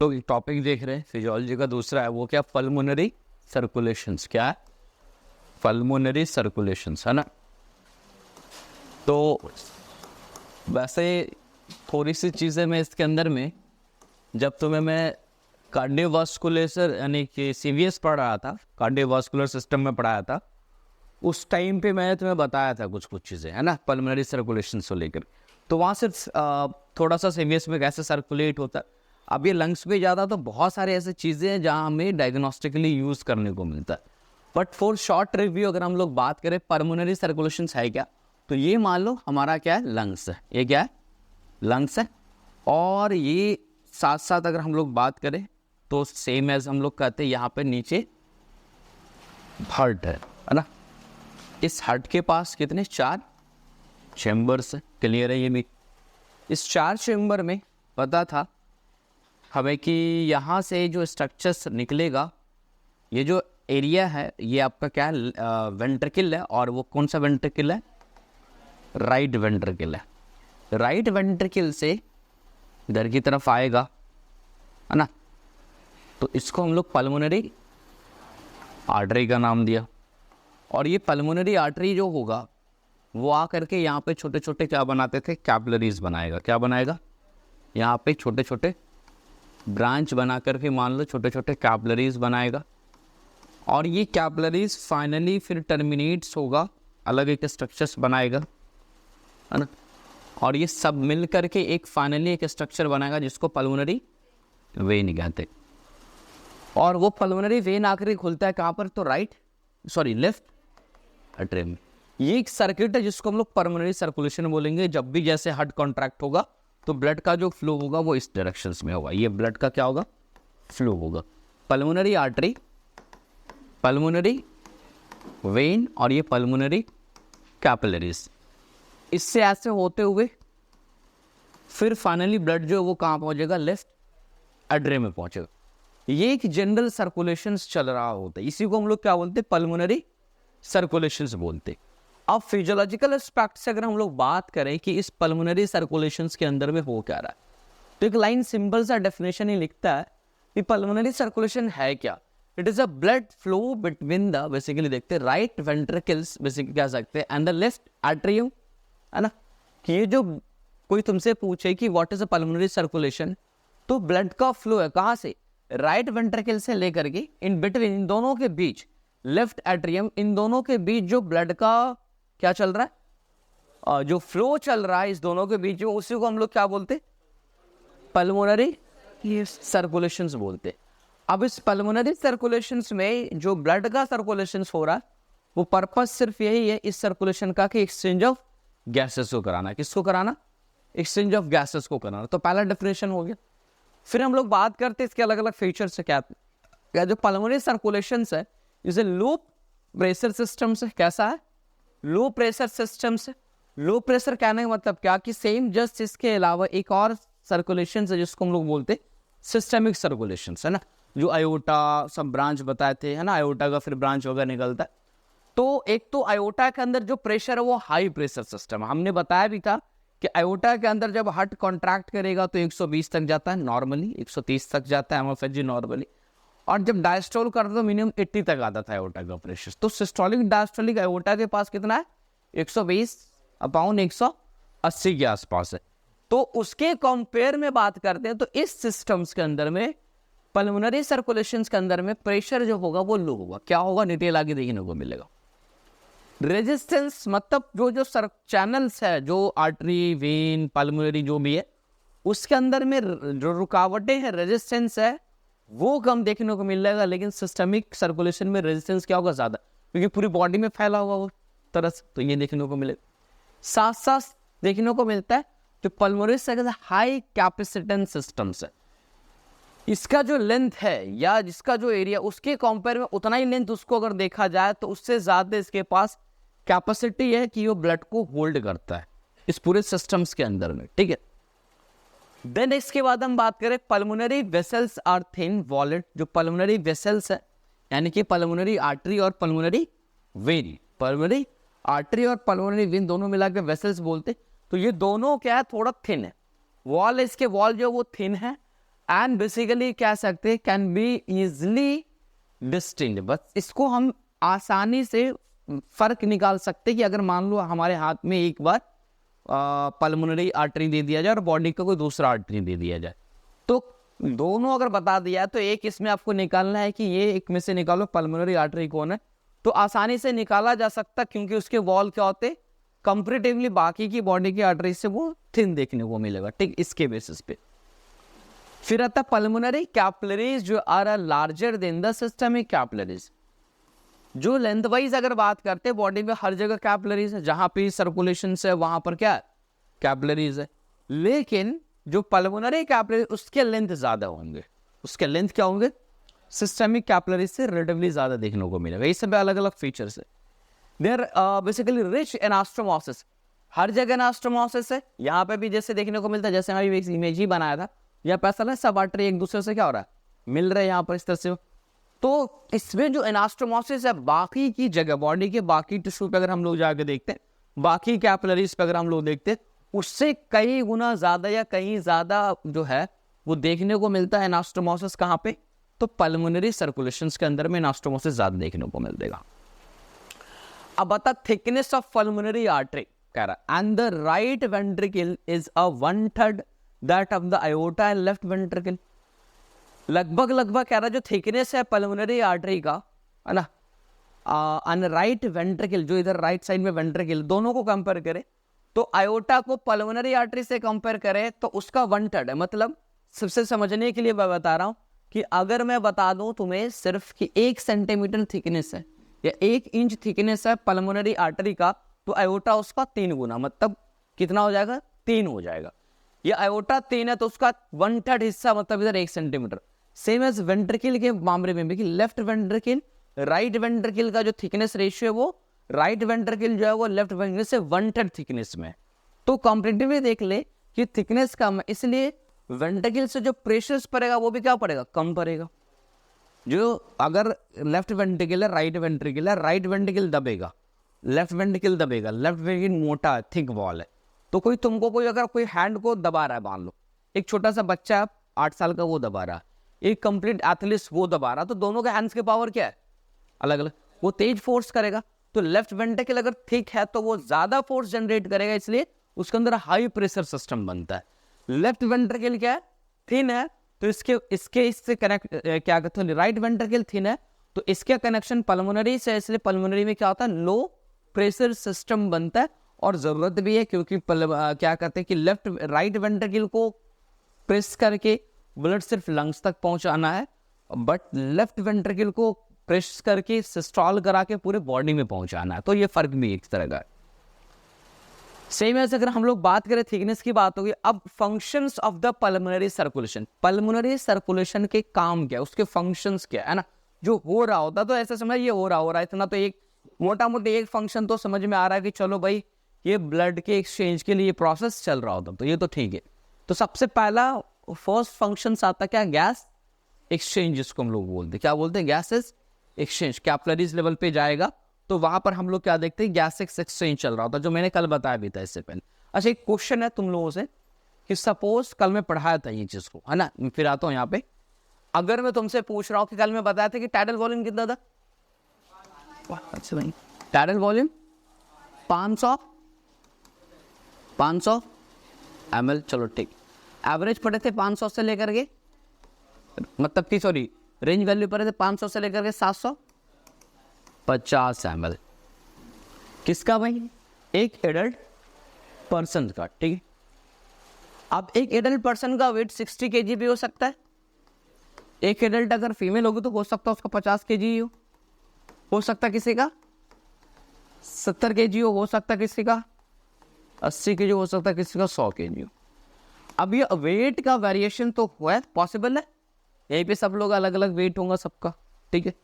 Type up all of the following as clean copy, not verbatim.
लोग एक टॉपिक देख रहे हैं फिजियोलॉजी का, दूसरा है वो क्या, पल्मोनरी सर्कुलेशंस। क्या है? पल्मोनरी सर्कुलेशंस, है ना। तो वैसे थोड़ी सी चीज़ें मैं इसके अंदर में, जब तुम्हें मैं कार्डियोवास्कुलर यानी कि सीवीएस पढ़ रहा था, कार्डियोवास्कुलर सिस्टम में पढ़ाया था, उस टाइम पे मैंने तुम्हें बताया था कुछ चीज़ें, है ना, पल्मोनरी सर्कुलेशन को लेकर। तो वहाँ से थोड़ा सा सीवीएस में कैसे सर्कुलेट होता है। अब ये लंग्स में ज़्यादा, तो बहुत सारे ऐसे चीज़ें हैं जहाँ हमें डायग्नोस्टिकली यूज़ करने को मिलता है। बट फॉर शॉर्ट रिव्यू अगर हम लोग बात करें पल्मोनरी सर्कुलेशन है क्या, तो ये मान लो हमारा क्या है, लंग्स है। ये क्या है? लंग्स है। और ये साथ साथ अगर हम लोग बात करें तो सेम एज हम लोग कहते हैं यहाँ पे नीचे हार्ट है ना। इस हार्ट के पास कितने, 4 चैम्बर्स है। क्लियर है ये भी? इस 4 चैम्बर में पता था हमें कि यहाँ से जो स्ट्रक्चर्स निकलेगा, ये जो एरिया है ये आपका क्या है, वेंट्रिकल है। और वो कौन सा वेंट्रिकल है? राइट वेंट्रिकल है। राइट वेंट्रिकल से इधर की तरफ आएगा, है ना। तो इसको हम लोग पल्मोनरी आर्टरी का नाम दिया। और ये पल्मोनरी आर्टरी जो होगा वो आ करके यहाँ पे छोटे छोटे क्या बनाते थे, कैपिलरीज बनाएगा। क्या बनाएगा? यहाँ पे छोटे छोटे ब्रांच बना करके मान लो छोटे छोटे कैपिलरीज बनाएगा। और ये कैपिलरीज फाइनली फिर टर्मिनेट्स होगा, अलग एक स्ट्रक्चर्स बनाएगा, है ना। और ये सब मिल करके एक फाइनली एक स्ट्रक्चर बनाएगा जिसको पल्मोनरी वेन कहते। और वो पल्मोनरी वेन आखिरी खुलता है कहाँ पर, तो लेफ्ट एट्रियम में। ये एक सर्किट है जिसको हम लोग पल्मोनरी सर्कुलेशन बोलेंगे। जब भी जैसे हार्ट कॉन्ट्रैक्ट होगा तो ब्लड का जो फ्लो होगा वो इस डायरेक्शंस में होगा। ये ब्लड का क्या होगा, फ्लो होगा। पल्मोनरी आर्टरी, पल्मोनरी वेन और ये पल्मोनरी कैपिलरीज, इससे ऐसे होते हुए फिर फाइनली ब्लड जो है वो कहाँ पहुंचेगा, लेफ्ट एट्रियम में पहुंचेगा। ये एक जनरल सर्कुलेशंस चल रहा होता है, इसी को हम लोग क्या बोलते हैं, पल्मोनरी सर्कुलेशंस बोलते हैं। अब फिजियोलॉजिकल एस्पेक्ट से अगर हम लोग बात करें कि इस पल्मोनरी सर्कुलेशंस के अंदर में हो क्या रहा है, तो एक लाइन सिंपल सा डेफिनेशन ही लिखता है कि पल्मोनरी सर्कुलेशन है क्या। It is a blood flow between the, basically देखते हैं, राइट वेंट्रिकल्स बेसिकली कह सकते हैं, एंड द लेफ्ट एट्रियम, है ना। कि ये जो कोई तुमसे पूछे कि what is a pulmonary circulation, तो ब्लड का फ्लो है कहाँ से, राइट वेंट्रिकल से लेकर के इन बिटवीन, इन दोनों के बीच, लेफ्ट एट्रियम, इन दोनों के बीच जो ब्लड का क्या चल रहा है, जो फ्लो चल रहा है इस दोनों के बीच में, उसी को हम लोग क्या बोलते, पल्मोनरी सर्कुलेशंस बोलते। अब इस पल्मोनरी सर्कुलेशंस में जो ब्लड का सर्कुलेशंस हो रहा है वो पर्पस सिर्फ यही है इस सर्कुलेशन का कि एक्सचेंज ऑफ गैसेस को कराना। किसको कराना? एक्सचेंज ऑफ गैसेस को कराना। तो पहला डेफिनेशन हो गया। फिर हम लोग बात करते हैं इसके अलग अलग फीचर्स से। क्या जो पल्मोनरी सर्कुलेशंस है इसे लो प्रेशर सिस्टम से, कैसा है, लो प्रेशर सिस्टम से। लो प्रेशर कहने का मतलब क्या कि सेम जस्ट इसके अलावा एक और सर्कुलेशन है जिसको हम लोग बोलते हैं सिस्टमिक सर्कुलेशन, है ना। जो आयोटा सब ब्रांच बताए थे, है ना, आयोटा का फिर ब्रांच वगैरह निकलता है। तो एक तो आयोटा के अंदर जो प्रेशर है वो हाई प्रेशर सिस्टम है। हमने बताया भी था कि आयोटा के अंदर जब हार्ट कॉन्ट्रैक्ट करेगा तो 120 तक जाता है नॉर्मली, 130 तक जाता है एमएफएसजी नॉर्मली। और जब डायस्टोल करता तो मिनिमम 80 तक आता था आयोटा का प्रेशर। तो सिस्टोलिक डायस्टोलिक आयोटा के पास कितना है, 120/180 के आसपास है। तो उसके कंपेयर में बात करते हैं तो इस सिस्टम्स के अंदर में, पल्मोनरी सर्कुलेशंस के अंदर में प्रेशर जो होगा वो लो होगा। क्या होगा, डिटेल आगे देखने को मिलेगा। रेजिस्टेंस मतलब जो चैनल्स है, जो आर्टरी वेन पल्मोनरी जो भी है, उसके अंदर में जो रुकावटें हैं, रेजिस्टेंस है, वो कम देखने को मिल जाएगा। लेकिन सिस्टमिक सर्कुलेशन में रेजिस्टेंस क्या होगा, ज्यादा, क्योंकि पूरी बॉडी में फैला हुआ वो तरह से, तो ये देखने को मिलेगा। साथ साथ देखने को मिलता है जो पल्मोनरी हाई कैपेसिटेंस सिस्टम्स है, इसका जो लेंथ है या जिसका जो एरिया, उसके कंपेयर में उतना ही लेंथ उसको अगर देखा जाए तो उससे ज्यादा इसके पास कैपेसिटी है कि वो ब्लड को होल्ड करता है इस पूरे सिस्टम्स के अंदर में, ठीक है। देन इसके बाद हम बात करें pulmonary vessels are thin walled. जो पल्मोनरी वेसल्स है यानी कि पल्मोनरी आर्टरी और पल्मोनरी वेन, पल्मोनरी आर्टरी और पल्मोनरी वेन दोनों मिलाकर वेसल्स बोलते। तो ये दोनों क्या है, थोड़ा थिन है। वॉल, इसके वॉल जो वो थिन है, एंड बेसिकली कह सकते हैं कैन बी इजिली डिस्टिंक्ट। बस इसको हम आसानी से फर्क निकाल सकते हैं कि अगर मान लो हमारे हाथ में एक बार पल्मोनरी आर्टरी दे दिया जाए और बॉडी का कोई दूसरा आर्टरी दे दिया जाए, तो दोनों अगर बता दिया है तो एक इसमें आपको निकालना है कि ये एक में से निकालो पल्मोनरी आर्टरी कौन है, तो आसानी से निकाला जा सकता, क्योंकि उसके वॉल क्या होते कंपेरेटिवली बाकी की बॉडी की आर्टरी से वो थिन देखने को मिलेगा, ठीक, इसके बेसिस पे। फिर आता पल्मोनरी कैपिलरीज जो are larger than the systemic capillaries. जो लेंथ वाइज अगर बात करते हैं बॉडी में हर जगह कैपिलरीज है, जहां पे सर्कुलेशन है वहां पर क्या है कैपिलरीज है, लेकिन जो पल्मोनरी कैपिलरी उसके लेंथ ज्यादा होंगे, उसके लेंथ क्या होंगे सिस्टमिक कैपिलरीज से रिलेटिवली ज्यादा देखने को मिलेगा। ये सब अलग अलग फीचर्स है। देयर बेसिकली रिच एनास्टोमोसिस, हर जगह एनास्टोमोसिस है, यहाँ पे भी जैसे देखने को मिलता है, जैसे हमारी एक इमेज ही बनाया था, या पैसा है सब आर्टरी एक दूसरे से क्या हो रहा है मिल रहे हैं यहाँ पर इस तरह से। तो इसमें जो एनास्टोमोसिस है बाकी की जगह बॉडी के बाकी टिश्यू पे अगर हम लोग जाके देखते हैं, बाकी कैपिलरीज पे अगर हम लोग देखते हैं, उससे कई गुना ज्यादा या कहीं ज्यादा जो है वो देखने को मिलता है एनास्टोमोसिस कहाँ पे, तो पल्मोनरी सर्कुलेशंस के अंदर में एनास्टोमोसिस ज्यादा देखने को मिलेगा। अब बता थिकनेस ऑफ पल्मोनरी आर्टरी कह रहा, and the right ventricle is a 1/3 that of the iota and left ventricle. लगभग लगभग कह रहा जो थिकनेस है पल्मोनरी आर्टरी का है ना, एंड राइट वेंट्रिकल जो इधर राइट साइड में वेंट्रिकल, दोनों को कंपेयर करें तो आयोटा को पल्मोनरी आर्टरी से कंपेयर करें तो उसका 1/3 है। मतलब सबसे समझने के लिए मैं बता रहा हूं कि अगर मैं बता दूं तुम्हें सिर्फ कि 1 सेंटीमीटर थिकनेस है या 1 इंच थिकनेस है पल्मोनरी आर्टरी का, तो आयोटा उसका 3 गुना, मतलब कितना हो जाएगा 3 हो जाएगा। ये आयोटा 3 है तो उसका 1/3 हिस्सा मतलब इधर 1 सेंटीमीटर। सेम एज वेंट्रिकल के मामले में भी, लेफ्ट वेंट्रिकल राइट वेंट्रिकल का जो थिकनेस रेशियो है वो राइट वेंट्रिकल जो है वो लेफ्ट वेंट्रिकल से 1/3 थिकनेस में। तो कंपैरेटिवली देख ले कि थिकनेस कम है, इसलिए वेंट्रिकल से जो प्रेशर पड़ेगा वो भी क्या पड़ेगा कम पड़ेगा। जो अगर लेफ्ट वेंट्रिकल है राइट वेंट्रिकल है, राइट वेंट्रिकल दबेगा लेफ्ट वेंट्रिकल दबेगा, लेफ्ट वेंट्रिकल मोटा थिक वॉल है, तो कोई तुमको कोई अगर कोई हैंड को दबा रहा है, मान लो एक छोटा सा बच्चा 8 साल का वो दबा रहा है, एक कंप्लीट एथलीट वो दबा रहा, तो दोनों के हैंड्स के पावर क्या है अलग अलग, वो तेज फोर्स करेगा। तो लेफ्ट वेंट्रिकल अगर थिक है तो वो ज्यादा फोर्स जनरेट करेगा, इसलिए उसके अंदर हाई प्रेशर सिस्टम बनता है। लेफ्ट वेंट्रिकल क्या है थिन है, तो इससे कनेक्ट क्या कहते हैं राइट वेंट्रिकल थिन है, तो इसके कनेक्शन पल्मोनरी से, इसलिए पल्मोनरी में क्या होता है लो प्रेशर सिस्टम बनता है। और जरूरत भी है क्योंकि क्या कहते हैं कि लेफ्ट राइट वेंट्रिकल को प्रेस करके ब्लड सिर्फ लंग्स तक पहुंचाना है, बट लेफ्ट वेंट्रिकल को प्रेस करके सिस्टोल करा के पूरे बॉडी में पहुंचाना है। तो ये फर्क भी एक तरह का है। सेम ऐसे अगर हम लोग बात करें थिकनेस की बात होगी। अब functions of the pulmonary circulation, pulmonary circulation के काम क्या है, उसके फंक्शंस क्या है ना, जो हो रहा होता तो ऐसा समझ ये हो रहा है इतना, तो एक मोटा मोटी एक फंक्शन तो समझ में आ रहा है कि चलो भाई ये ब्लड के एक्सचेंज के लिए प्रोसेस चल रहा होता, तो ये तो ठीक है। तो सबसे पहला फर्स्ट फंक्शन आता क्या गैस एक्सचेंज, जिसको हम लोग बोलते हैं, क्या बोलते हैं गैसेस एक्सचेंज। कैपिलरीज लेवल पे जाएगा तो वहां पर हम लोग क्या देखते हैं गैसेस एक्सचेंज चल रहा होता, जो मैंने कल बताया भी था इससे पहले। अच्छा एक क्वेश्चन है तुम लोगों से कि सपोज कल मैं पढ़ाया था ये चीज को है ना, फिर आता हूँ यहाँ पे, अगर मैं तुमसे पूछ रहा हूँ कि कल मैं बताया था कि टाइडल वॉल्यूम कितना था, अच्छा भाई टाइडल वॉल्यूम 500 ml, चलो ठीक, एवरेज पढ़े थे 500 से लेकर के, मतलब कि सॉरी रेंज वैल्यू पढ़े थे 500 से लेकर के 750 ml। किसका भाई, एक एडल्ट पर्सन का, ठीक है। अब एक एडल्ट पर्सन का वेट 60 kg भी हो सकता है, एक एडल्ट अगर फीमेल होगी तो हो सकता है उसका 50 kg हो सकता है किसी का 70 kg हो सकता है किसी का 80 kg हो सकता है किसी का 100 kg। अब ये वेट का वेरिएशन तो हुआ पॉसिबल है, यहीं पे सब लोग अलग अलग वेट होगा सबका, ठीक है।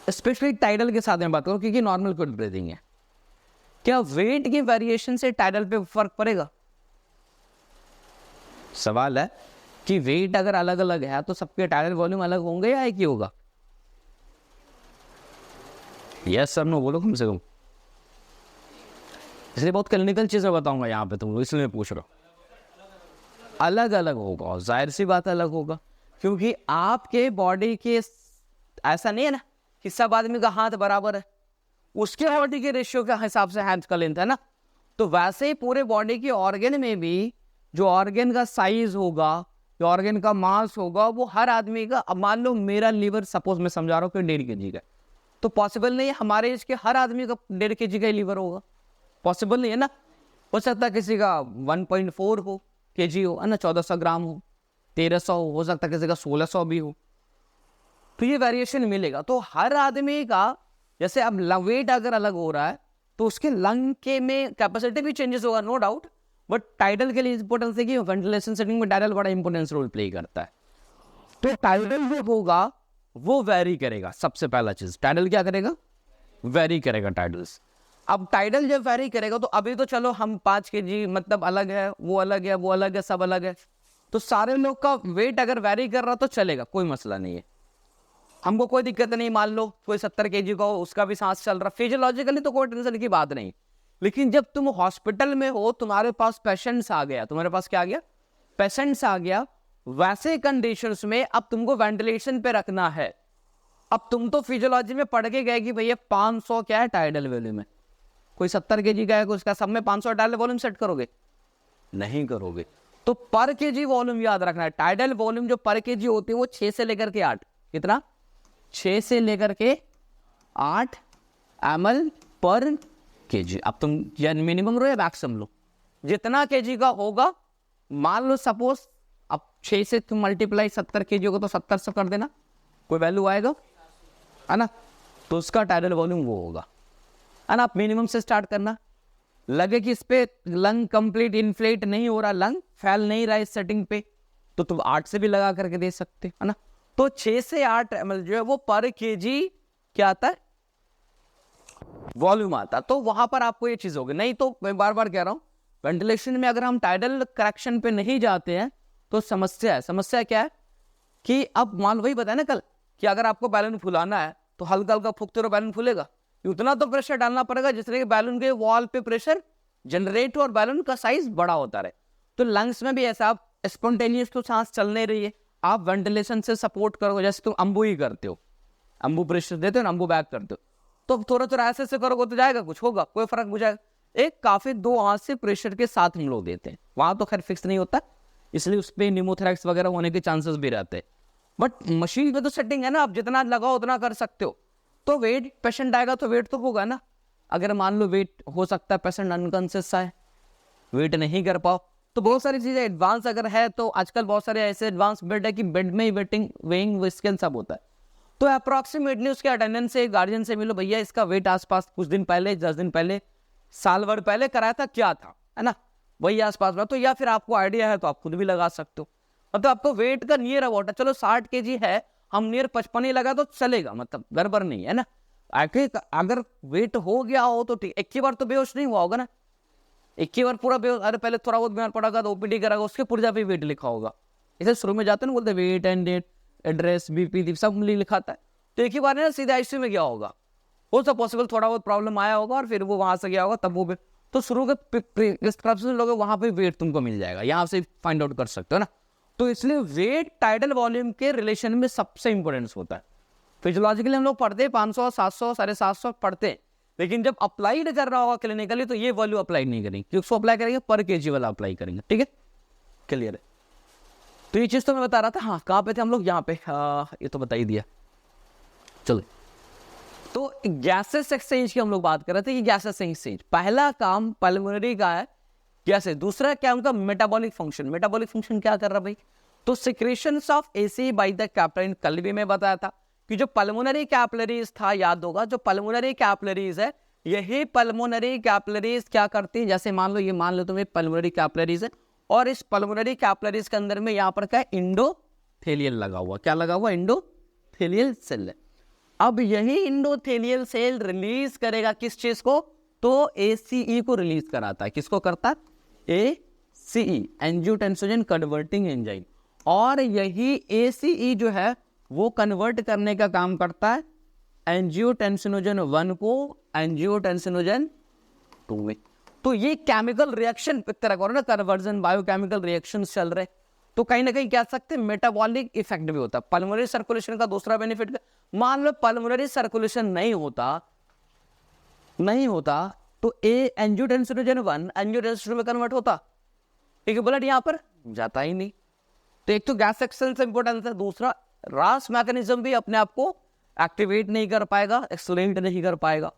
स्पेशली टाइडल के साथ में बात करो क्योंकि नॉर्मल गुड ब्रीदिंग है, क्या वेट के वेरिएशन से टाइडल पे फर्क पड़ेगा? सवाल है कि वेट अगर अलग अलग है तो सबके टाइडल वॉल्यूम अलग होंगे या एक ही होगा? यस सर नो बोलो कम से कम, इसलिए बहुत क्लिनिकल चीजें बताऊंगा यहाँ पे तुम लोग, इसलिए मैं पूछ रहा हूँ। अलग अलग होगा, और जाहिर सी बात अलग होगा, क्योंकि आपके बॉडी के ऐसा नहीं है ना कि सब आदमी का हाथ बराबर है, उसके बॉडी के रेशियो के हिसाब से हाथ का लेंथ है ना। तो वैसे ही पूरे बॉडी के ऑर्गन में भी जो ऑर्गन का साइज होगा, जो ऑर्गन का मास होगा, वो हर आदमी का, अब मान लो मेरा लीवर सपोज मैं समझा रहा हूँ कि 1.5 kg का, तो पॉसिबल नहीं है हमारे एज के हर आदमी का 1.5 kg का लीवर होगा, पॉसिबल नहीं है ना। हो सकता है किसी का 1.4 हो kg हो, है ना, 1400 ग्राम हो, 1300 हो सकता है किसी का 1600 भी हो, तो ये वेरिएशन मिलेगा। तो हर आदमी का जैसे अब वेट अगर अलग हो रहा है तो उसके लंग के में कैपेसिटी भी चेंजेस होगा, नो डाउट, बट टाइडल के लिए इंपॉर्टेंस है कि वेंटिलेशन सेटिंग में टाइडल बड़ा इंपॉर्टेंस रोल प्ले करता है। तो टाइडल जो होगा वो वेरी करेगा, सबसे पहला चीज टाइडल क्या करेगा, वेरी करेगा टाइडल्स। अब टाइडल जब वेरी करेगा तो अभी तो चलो हम 5 kg मतलब अलग है, वो अलग है, वो अलग है, सब अलग है, तो सारे लोग का वेट अगर वेरी कर रहा तो चलेगा, कोई मसला नहीं है, हमको कोई दिक्कत नहीं। मान लो कोई 70 kg का हो, उसका भी सांस चल रहा, फिजियोलॉजिकली तो कोई टेंशन की बात नहीं। लेकिन जब तुम हॉस्पिटल में हो, तुम्हारे पास पेशेंट्स आ गया, तुम्हारे पास क्या आ गया, पेशेंट्स आ गया, वैसे कंडीशंस में अब तुमको वेंटिलेशन पे रखना है। अब तुम तो फिजियोलॉजी में पढ़ के गए कि भैया 500 क्या है टाइडल वैल्यू में, कोई 70 kg का है, उसका सब में 500 टाइडल वॉल्यूम सेट करोगे, नहीं करोगे। तो पर केजी वॉल्यूम याद रखना है, टाइडल वॉल्यूम जो पर केजी होती है वो 6 से लेकर के 8, कितना, 6 से लेकर के 8 ml पर केजी। अब तुम या मिनिमम लो या मैक्सिमम लो, जितना केजी का होगा, मान लो सपोज अब 6 से तुम मल्टीप्लाई 70 kg होगा तो 70 से कर देना, कोई वैल्यू आएगा, है ना, तो उसका टाइडल वॉल्यूम वो होगा, है ना। आप मिनिमम से स्टार्ट करना, लगे कि इस पे लंग कंप्लीट इन्फ्लेट नहीं हो रहा, लंग फैल नहीं रहा इस सेटिंग पे, तो तुम 8 से भी लगा करके दे सकते, है ना। तो 6 से 8 ml जो है वो पर केजी क्या आता है, वॉल्यूम आता। तो वहां पर आपको ये चीज होगी। नहीं तो मैं बार बार कह रहा हूं, वेंटिलेशन में अगर हम टाइडल करेक्शन पे नहीं जाते हैं तो समस्या है। समस्या क्या है कि अब मान वही बताया ना कल कि अगर आपको बैलून फुलाना है तो हल्का हल्का फूकते रहो, बैलून फूलेगा, उतना तो प्रेशर डालना पड़ेगा जिससे कि बैलून के वॉल पे प्रेशर जनरेट हो और बैलून का साइज बड़ा होता रहे। तो लंग्स में भी ऐसा, आप स्पॉन्टेनियस तो सांस चल नहीं रही है, आप वेंटिलेशन से सपोर्ट करोगे, जैसे तुम अम्बू ही करते हो, अम्बू प्रेशर देते हो ना, अम्बू बैक करते हो, तो थोड़ा थोड़ा ऐसे से करोगे तो जाएगा, कुछ होगा, कोई फर्क हो जाएगा। एक काफी 2 हाथ से प्रेशर के साथ हम लोग देते हैं, वहां तो खैर फिक्स नहीं होता, इसलिए उस पर निमोथेरेक्स वगैरह होने के चांसेस भी रहते हैं। बट मशीन में तो सेटिंग है ना, आप जितना लगाओ उतना कर सकते हो। तो वेट पेशेंट आएगा तो वेट तो होगा ना, अगर मान लो वेट हो सकता है पेशेंट अनकॉन्शियस है, वेट नहीं कर पाओ, तो बहुत सारी चीजें एडवांस अगर है तो आजकल बहुत सारे ऐसे एडवांस बेड है कि बेड में ही वेटिंग वेइंग स्केल सब होता है। तो अप्रोक्सीमेटली उसके अटेंडेंस से गार्जियन से मिलो, भैया इसका वेट आसपास कुछ दिन पहले, 10 दिन पहले, साल भर पहले कराया था, क्या था, है ना, वही आसपास में। तो या फिर आपको आइडिया है तो आप खुद भी लगा सकते हो, मतलब आपको वेट का नियर अबाउट है, चलो 60 kg है, हम नियर 55 ही लगा तो चलेगा, मतलब गड़बड़ नहीं है ना। अगर वेट हो गया हो तो ठीक, एक ही बार तो बेहोश नहीं हुआ होगा ना, एक ही बार पूरा बेहोश, अरे पहले थोड़ा बहुत बीमार पड़ा तो ओपीडी करागा, उसके पुर्जा पे वेट लिखा होगा, इसे शुरू में जाते ना बोलते weight and date address BP सब लिखाता है, तो एक ही बार ना सीधा आईसीयू में गया होगा, हो तो पॉसिबल थोड़ा बहुत प्रॉब्लम आया होगा और फिर वो वहां से गया होगा, तब वो तो शुरू के प्रिस्क्रिप्शन लोगे वहां पे वेट तुमको मिल जाएगा, यहाँ से फाइंड आउट कर सकते हो ना। तो इसलिए वेट टाइडल वॉल्यूम के रिलेशन में सबसे इंपॉर्टेंस होता है। फिजियोलॉजिकली हम लोग पढ़ते हैं 500, 700, 750 पढ़ते हैं, लेकिन जब अप्लाइड कर रहा होगा क्लिनिकली तो ये वैल्यू अप्लाई नहीं करेंगे, क्योंकि उसको अप्लाई करेंगे पर केजी वाला अप्लाई करेंगे, ठीक है, क्लियर है। तो ये चीज तो मैं बता रहा था, हाँ कहाँ पे थे हम लोग, यहाँ पे, ये तो बता ही दिया। चलो, तो गैसेस एक्सचेंज की हम लोग बात कर रहे थे कि गैसेस एक्सचेंज पहला काम पल्मोनरी का है गैसेस, दूसरा क्या उनका मेटाबॉलिक फंक्शन। मेटाबॉलिक फंक्शन क्या कर रहा भाई, तो secretions of AC by the capillary, कल भी मैं बताया था कि जो पल्मोनरी कैपिलरीज था, याद होगा, जो पल्मोनरी कैपिलरीज है, यही पल्मोनरी कैपिलरीज क्या करती है, जैसे मान लो ये मान लो तुम्हें पल्मोनरी कैपिलरीज है, और इस पल्मोनरी कैपिलरीज के अंदर में यहाँ पर क्या इंडोथेलियल लगा हुआ, क्या लगा हुआ, इंडोथेलियल सेल है। अब यही इंडोथेलियल सेल रिलीज करेगा किस चीज को, तो एसीई को रिलीज कराता है, किसको करता है, एसीई, एंजियोटेंसिनोजन कन्वर्टिंग एंजाइम, और यही एसीई जो है वो कन्वर्ट करने का काम करता है एंजियोटेंसिनोजन 1 को एंजियोटेंसिनोजन 2 में। तो ये केमिकल रिएक्शन एक तरह का ना, कन्वर्जन बायोकेमिकल रिएक्शन चल रहे, तो कहीं ना कहीं कह सकते हैं मेटाबॉलिक इफेक्ट भी होता है। पल्मोनरी सर्कुलेशन का दूसरा बेनिफिट, मान लो पल्मोनरी सर्कुलेशन नहीं होता तो ए एंजियोटेंसिनोजन 1 एंजियोटेंसिन में कन्वर्ट होता, ठीक है, ब्लड यहां पर जाता ही नहीं। तो एक तो गैस एक्सेलेरेशन इंपॉर्टेंस है, दूसरा रास मैकेनिज्म भी अपने आप को एक्टिवेट नहीं कर पाएगा, एक्सलेंट नहीं कर पाएगा।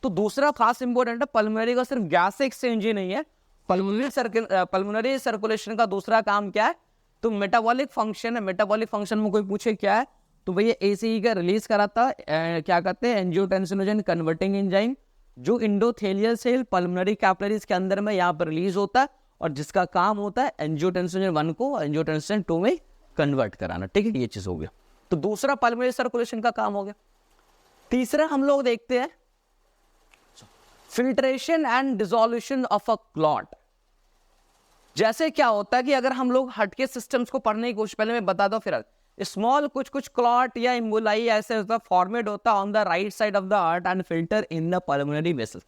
तो दूसरा खास इंपॉर्टेंट है, पल्मोनरी का सिर्फ गैस एक्सचेंज ही नहीं है, पल्मोनरी सर्कुलेशन का दूसरा काम क्या है, तो मेटाबॉलिक फंक्शन है। मेटाबॉलिक फंक्शन में कोई पूछे क्या है, तो भैया एसीई का रिलीज कराता है, क्या कहते हैं, एंजियोटेंसिनोजन कन्वर्टिंग एंजाइम, जो इंडोथेलियल सेल पल्मोनरी कैपिलरीज के अंदर में यहाँ पर रिलीज होता है, और जिसका काम होता है एंजियोटेंसिनोजन 1 को एंजियोटेंसिन 2 में कन्वर्ट कराना, ठीक है, ये चीज हो गया। तो दूसरा पल्मोनरी सर्कुलेशन का काम हो गया। तीसरा हम लोग देखते हैं filtration and dissolution of a clot. जैसे क्या होता है कि अगर हम लोग हार्ट के सिस्टम्स को पढ़ने की कोशिश, पहले मैं बता दो, फिर स्मॉल कुछ क्लॉट या एम्बोलाई ऐसे होता फॉर्मेट होता on the right side of the heart and filter in the pulmonary vessel.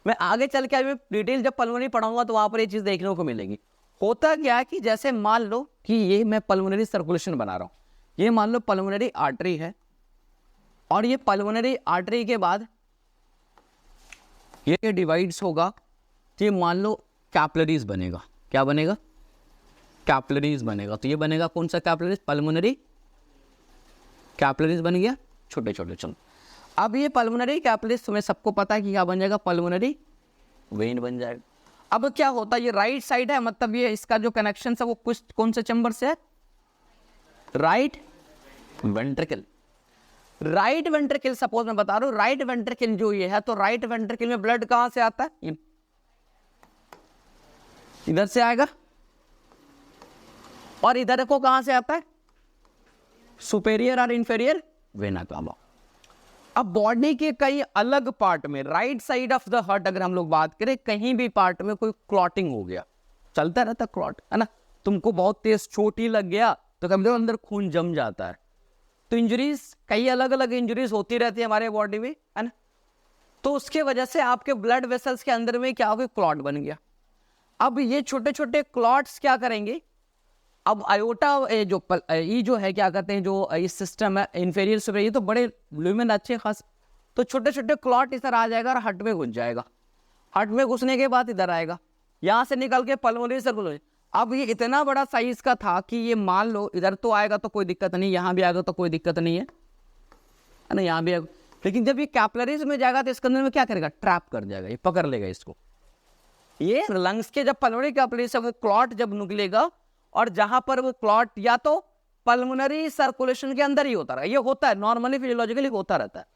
मैं आगे चल के अभी डिटेल जब पल्मोनरी पढ़ाऊंगा तो वहां पर ये चीज देखने को मिलेगी। होता क्या है कि जैसे मान लो कि ये मैं पल्मोनरी सर्कुलेशन बना रहा हूं, ये मान लो पल्मोनरी आर्टरी है, और ये पल्मोनरी आर्टरी के बाद ये डिवाइड्स होगा, तो ये मान लो कैपिलरीज बनेगा। क्या बनेगा? कैपिलरीज बनेगा। तो ये बनेगा कौन सा कैपिलरीज? पल्मोनरी कैपिलरीज बन गया, छोटे छोटे। चलो अब ये पल्मोनरी कैपिलरीज तुम्हें सबको पता है कि क्या बन जाएगा, पल्मोनरी वेन बन जाएगा। अब क्या होता है, ये राइट साइड है, मतलब ये इसका जो कनेक्शन है वो कुछ कौन से चैम्बर से है? Right ventricle. Right ventricle suppose मैं बता रहा हूं, राइट वेंट्रिकल जो ये है, तो राइट वेंट्रिकल में ब्लड कहां से आता है? इधर से आएगा, और इधर को कहां से आता है? सुपेरियर और इंफेरियर वेना कावा। अब बॉडी के कई अलग पार्ट में, right side of the heart अगर हम लोग बात करें, कहीं भी पार्ट में कोई क्लॉटिंग हो गया, चलता रहता क्लॉट, है ना, तुमको बहुत तेज चोट ही लग गया तो कभी अंदर खून जम जाता है। तो इंजरीज, कई अलग अलग इंजरीज होती रहती है हमारे बॉडी में, है ना। तो उसके वजह से आपके ब्लड वेसल्स के अंदर में क्या हो गया, क्लॉट बन गया। अब ये छोटे छोटे क्लॉट्स क्या करेंगे, अब आयोटा ये जो है क्या कहते हैं, जो इस सिस्टम है इंफेरियर सुपेरियर, ये तो बड़े ल्यूमेन अच्छे खास, तो छोटे छोटे क्लॉट इधर आ जाएगा और हार्ट में घुस जाएगा। हार्ट में घुसने के बाद इधर आएगा, यहाँ से निकल के पल्मोनरी सर्कुलेशन। अब ये इतना बड़ा साइज का था कि ये मान लो इधर तो आएगा तो कोई दिक्कत नहीं, यहाँ भी आएगा तो कोई दिक्कत नहीं है ना, यहाँ भी आएगा। लेकिन जब ये कैपिलरीज में जाएगा तो इसके अंदर में क्या करेगा, ट्रैप कर जाएगा, ये पकड़ लेगा इसको। ये लंग्स के जब पल्मोनरी कैपिलरी से वो क्लॉट जब निकलेगा, और जहां पर वो क्लॉट या तो पल्मोनरी सर्कुलेशन के अंदर ही होता रहा, ये होता है नॉर्मली फिजियोलॉजिकली होता रहता है,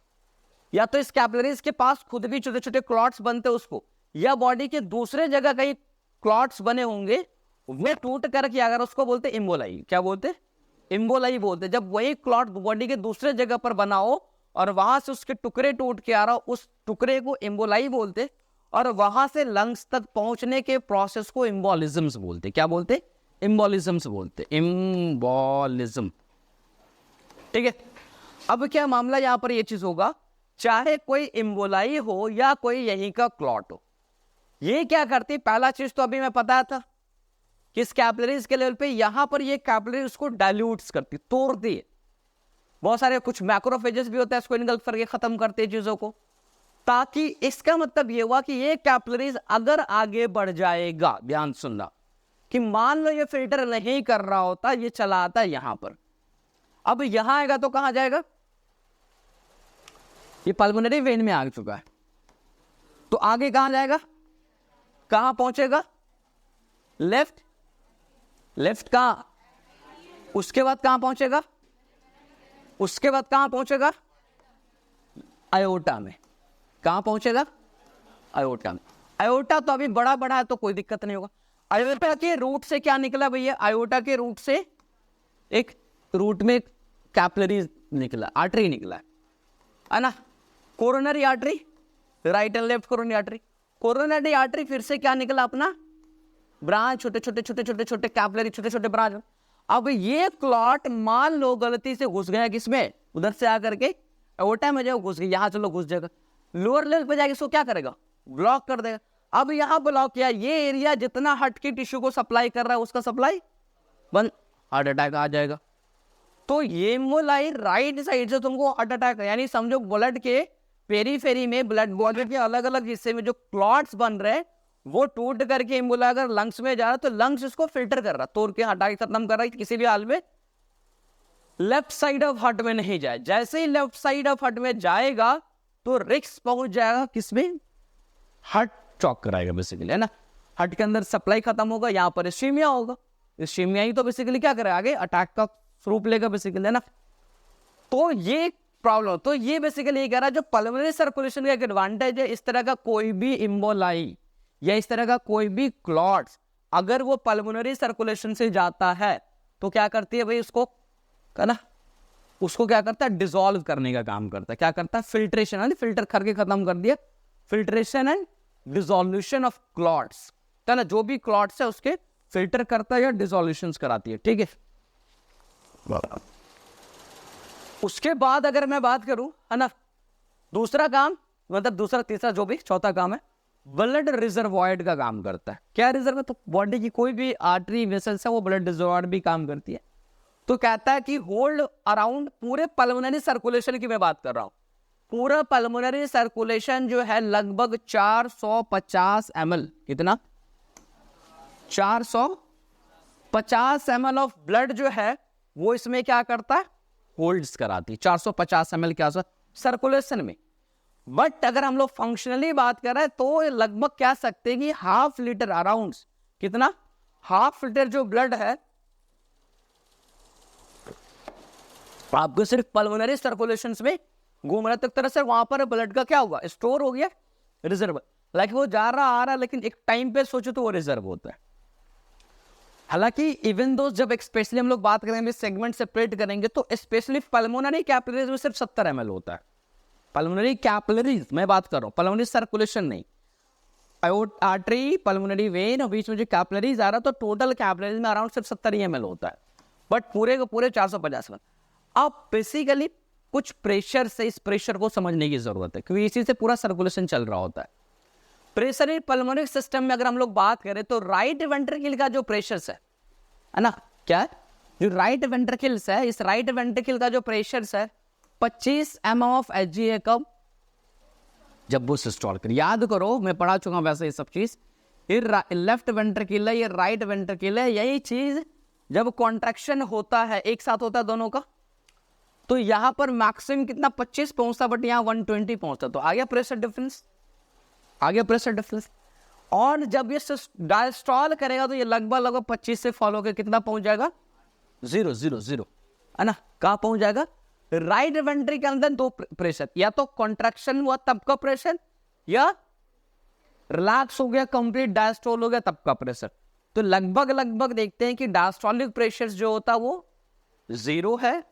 या तो इस कैपिलरीज के पास खुद भी छोटे छोटे क्लॉट्स बनते उसको, या बॉडी के दूसरे जगह कहीं क्लॉट्स बने होंगे, वे टूट करके अगर उसको बोलते इम्बोलाई। क्या बोलते? इम्बोलाई बोलते। जब वही क्लॉट बॉडी के दूसरे जगह पर बना हो और वहां से उसके टुकड़े टूट के आ रहा हो, उस टुकड़े को इम्बोलाई बोलते, और वहां से लंग्स तक पहुंचने के प्रोसेस को इम्बोलिज्म्स बोलते। क्या बोलते? इम्बोलिज्म्स बोलते, इम्बोलिज्म, ठीक है। अब क्या मामला यहां पर ये चीज होगा, चाहे कोई इम्बोलाई हो या कोई यहीं का क्लॉट हो, ये क्या करती, पहला चीज तो अभी मैं पता था किस कैपिलरीज के लेवल पे, यहां पर ये कैपिलरी उसको डाइल्यूट्स करती, तोड़ती है। बहुत सारे कुछ मैक्रोफेजेस भी होते हैं, इसको इनगल्फ करके खत्म करते हैं चीजों को, ताकि इसका मतलब ये हुआ कि ये कैपिलरीज अगर आगे बढ़ जाएगा, ध्यान सुनना, कि मान लो ये फिल्टर नहीं कर रहा होता, ये चला आता है यहां पर, अब यहां आएगा तो कहां जाएगा, ये पल्मोनरी वेन में आ चुका है, तो आगे कहां जाएगा, कहां पहुंचेगा, लेफ्ट, लेफ्ट कहां, उसके बाद कहां पहुंचेगा, उसके बाद कहां पहुंचेगा, आयोटा में। कहां पहुंचेगा, आयोटा में। आयोटा तो अभी बड़ा बड़ा है तो कोई दिक्कत नहीं होगा। आयोटा के रूट से क्या निकला भैया, आयोटा के रूट से एक रूट में कैपिलरी निकला, आर्टरी निकला है ना, coronary artery, right and left coronary artery. Coronary artery फिर से क्या निकला, अपना ब्रांच, छोटे छोटे छोटे छोटे छोटे कैपिलरी, छोटे छोटे ब्रांच। अब ये क्लॉट मान लो गलती से घुस गया किसमें, उधर से आकर के आयोटा में, जो घुस गया, यहां चलो घुस जाएगा, लोअर लेवल पे जाके इसको क्या करेगा, ब्लॉक कर देगा। अब यहाँ ब्लॉक किया, ये एरिया जितना हार्ट की टिश्यू को सप्लाई कर रहा है उसका सप्लाई बंद, हार्ट अटैक आ जाएगा। तो ये एम्बोलाई राइट साइड से तुमको हार्ट अटैक, यानी समझो ब्लड के पेरीफेरी में, ब्लड बॉडी के अलग अलग हिस्से में जो क्लॉट्स बन रहे हैं वो टूट करके एम्बोला अगर लंग्स में जा रहा है तो लंग्स इसको फिल्टर कर रहा, तोड़ के हटा के खत्म कर रहा है, किसी भी हाल में लेफ्ट साइड ऑफ हार्ट में नहीं जाए। जैसे ही लेफ्ट साइड ऑफ हार्ट में जाएगा तो रिस्क पहुंच जाएगा किसमें, हार्ट चॉक कराएगा बेसिकली, है ना। हार्ट के अंदर सप्लाई खत्म होगा, यहाँ पर इस्कीमिया होगा, इस्कीमिया ही तो बेसिकली क्या करेगा, आगे अटैक का स्वरूप लेगा बेसिकली, है ना। तो ये प्रॉब्लम, तो ये बेसिकली ये कह रहा है जो पल्मोनरी सर्कुलेशन का एक एडवांटेज है, इस तरह का कोई भी इम्बोलाई या इस तरह का कोई भी क्लॉट्स अगर वो पल्मोनरी सर्कुलेशन से जाता है तो क्या करती है भाई, उसको है ना, उसको क्या करता है, डिसॉल्व करने का काम करता है। क्या करता है, फिल्ट्रेशन, है, फिल्टर करके खत्म कर दिया, filtration and dissolution of clots, है ना, जो भी क्लॉट्स है उसके फिल्टर करता है या डिसोल्यूशन कराती है, ठीक है। उसके बाद अगर मैं बात करूं, है ना, दूसरा काम, मतलब दूसरा तीसरा जो भी चौथा काम है, ब्लड रिजर्वॉयर का काम करता है। क्या रिजर्व, तो बॉडी की कोई भी आर्टरी वेसल्स है वो ब्लड रिजर्वॉयर भी काम करती है। तो कहता है कि होल्ड अराउंड पूरे पल्मोनरी सर्कुलेशन की मैं बात कर रहा हूं, पूरा पल्मोनरी सर्कुलेशन जो है लगभग 450 ml, कितना, 450 ml ऑफ ब्लड जो है वो इसमें क्या करता है, होल्ड्स कराती है 450 ml क्या सर्कुलेशन में। बट अगर हम लोग फंक्शनली बात कर रहे हैं तो लगभग कह सकते हैं कि हाफ लीटर अराउंड, कितना, हाफ लीटर जो ब्लड है आपको सिर्फ पल्मोनरी सर्कुलेशन में घूम रहा है, तो एक तरह से वहां पर ब्लड का क्या हुआ, स्टोर हो गया, रिजर्व, लाइक वो जा रहा आ रहा, लेकिन एक टाइम पे सोचो तो वो रिजर्व होता है। हालांकि इवन दो जब स्पेशली हम लोग बात करेंगे, सेगमेंट सेपरेट करेंगे, तो स्पेशली पल्मोनरी कैपिलरीज में सिर्फ 70 ml होता है। पल्मोनरी कैपिलरीज मैं बात कर रहा हूँ, पल्मोनरी सर्कुलेशन नहीं, आर्टरी, पल्मोनरी वेन और बीच में जो कैपिलरीज आ रहा है, तो टोटल कैपिलरीज में अराउंड सिर्फ 70 ml होता है, बट पूरे को पूरे 450 ml। अब बेसिकली कुछ प्रेशर से, इस प्रेशर को समझने की जरूरत है क्योंकि इसी से पूरा सर्कुलेशन चल रहा होता है। प्रेशर इन पल्मोनरी सिस्टम में अगर हम लोग बात करें तो राइट वेंट्रिकल का जो प्रेशर है ना, क्या है, जो राइट वेंट्रिकल्स है, इस राइट वेंट्रिकल का जो प्रेशर है 25 mm ऑफ Hg है, कब, जब वो सिस्टोल कर, याद करो मैं पढ़ा चुका वैसे ये सब चीज, ये लेफ्ट वेंट्रिकल है, ये राइट वेंट्रिकल है, यही चीज जब कॉन्ट्रैक्शन होता है, एक साथ होता है दोनों का, तो यहां पर मैक्सिमम कितना 25 पहुंचता, बट यहाँ 120 पहुंचता, तो आ गया प्रेशर डिफरेंस, आ गया प्रेशर डिफरेंस। और जब ये डायस्टॉल करेगा तो ये लगभग 25 से फॉलो कर कितना पहुंच जाएगा, 0 है ना, कहां पहुंच जाएगा, राइट वेंट्रिकल के अंदर दो प्रेशर, या तो कॉन्ट्रैक्शन हुआ तब का प्रेशर, या रिलैक्स हो गया कंप्लीट डायस्टॉल हो गया तब का प्रेशर। तो लगभग देखते हैं कि डायस्टोलिक प्रेशर जो होता है वो 0 है,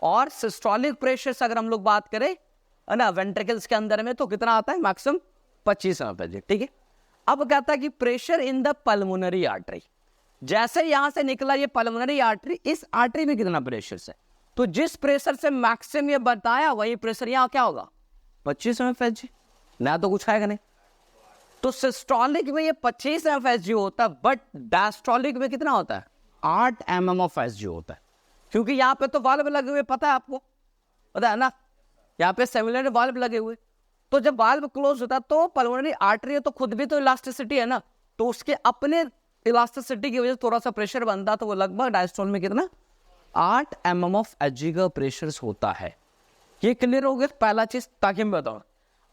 और सिस्टोलिक प्रेशर अगर हम लोग बात करें, है ना, वेंट्रिकल्स के अंदर में, तो कितना आता है, मैक्सिमम 25 ml, ठीक है। अब कहता है कि pressure in the pulmonary artery, जैसे यहां से निकला ये पल्मोनरी आर्टरी, इस आर्टरी में कितना प्रेशर है, तो जिस प्रेशर से मैक्सिमम ये बताया वही प्रेशर यहां क्या होगा, 25 mF, ना तो कुछ आएगा नहीं। तो सिस्टोलिक में ये 25 mF होता है, बट डायस्टोलिक में कितना होता है, 8 mm ऑफ Hg होता है, क्योंकि यहाँ पे तो वाल्व लगे हुए, पता है आपको, पता है ना, यहाँ पे सिमिलर वाल्व लगे हुए, तो जब वाल्व क्लोज होता है तो पल्मोनरी आर्टरी है तो खुद भी तो इलास्टिसिटी है ना, तो उसके अपने इलास्टिसिटी की वजह से थोड़ा सा प्रेशर बनता, तो वो लगभग डायस्टोल में कितना 8 mm ऑफ Hg का प्रेशर होता है। ये क्लियर हो गया पहला चीज, ताकि मैं बताऊं।